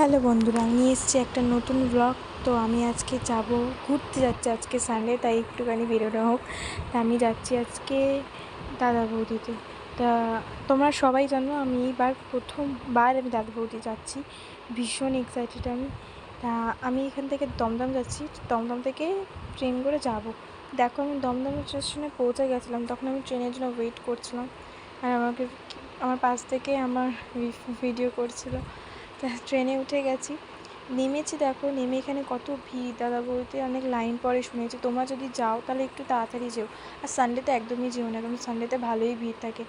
Hello বন্ধুরা, নিয়ে এসেছি একটা নতুন ব্লগ। তো আমি আজকে ঘুরতে যাচ্ছি, আজকে সানডে, তাই একটুখানি বেরোনো হোক। তা আমি যাচ্ছি আজকে দাদা বৌদিতে। তা তোমরা সবাই জানো আমি এইবার প্রথমবার আমি দাদা বৌদি যাচ্ছি, ভীষণ এক্সাইটেড আমি। তা আমি এখান থেকে দমদম যাচ্ছি, দমদম থেকে ট্রেন করে যাব। দেখো আমি দমদম স্টেশনে পৌঁছে গেছিলাম, তখন আমি ট্রেনের জন্য ওয়েট করছিলাম, আর আমার পাশ থেকে আমার ভিডিও করছিল। তা ট্রেনে উঠে গেছি, নেমেছি। দেখো নেমে এখানে কত ভিড়, দাদা বলতে অনেক লাইন পরে শুনেছি। তোমরা যদি যাও তাহলে একটু তাড়াতাড়ি যেও, আর সানডেতে একদমই যেও না, কারণ সানডেতে ভালোই ভিড় থাকে।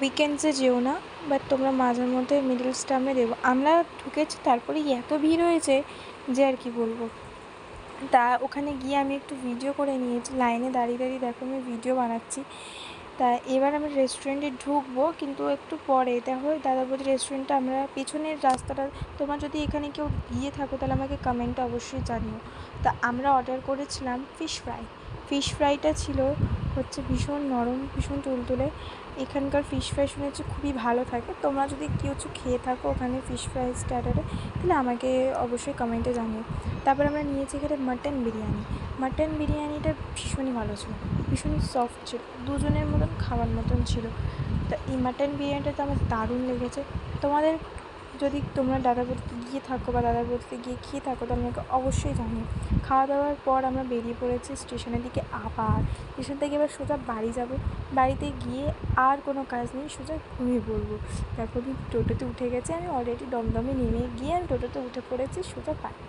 উইকেন্ডসে যেও না, বাট তোমরা মাঝের মধ্যে মিডল স্টামে দেবো। আমরা ঢুকেছি, তারপরেই এত ভিড় হয়েছে যে আর কি বলবো। তা ওখানে গিয়ে আমি একটু ভিডিও করে নিয়েছি, লাইনে দাঁড়িয়ে দাঁড়িয়ে দেখো আমি ভিডিও বানাচ্ছি। তা এবার আমরা রেস্টুরেন্টে ঢুকবো, কিন্তু একটু পরে। দেখো দাদা বৌদি রেস্টুরেন্টটা আমরা পিছনের রাস্তাটা, তোমরা যদি এখানে কেউ গিয়ে থাকো তাহলে আমাকে কমেন্টে অবশ্যই জানিও। তা আমরা অর্ডার করেছিলাম ফিশ ফ্রাইটা ছিল ভীষণ নরম, ভীষণ তুলতুলে। এখানকার ফিশ ফ্রাই শুনেছি খুবই ভালো থাকে। তোমরা যদি কিছু খেয়ে থাকো ওখানে ফিশ ফ্রাই স্টার্টারে, তাহলে আমাকে অবশ্যই কমেন্টে জানিও। তারপর আমরা নিয়েছি এখানে মাটন বিরিয়ানিটা ভীষণই ভালো ছিল, ভীষণই সফট ছিল, দুজনের মতন খাওয়ার মতন ছিল। তা এই মাটন বিরিয়ানিটা তো আমার দারুণ লেগেছে। তোমাদের যদি তোমরা দাদা বৌদিতে গিয়ে থাকো বা দাদা বৌদিতে গিয়ে খেয়ে থাকো তাহলে আমাকে অবশ্যই জানিও। খাওয়া দাওয়ার পর আমরা বেরিয়ে পড়েছি স্টেশনের দিকে। আবার স্টেশন থেকে এবার সোজা বাড়ি যাব। বাড়িতে গিয়ে আর কোনো কাজ নেই, সোজা ঘুমিয়ে পড়বো। তারপর আমি টোটোতে উঠে গেছি, আমি অলরেডি দমদমে নেমে গিয়ে আমি টোটোতে উঠে পড়েছি সোজা বাড়ি।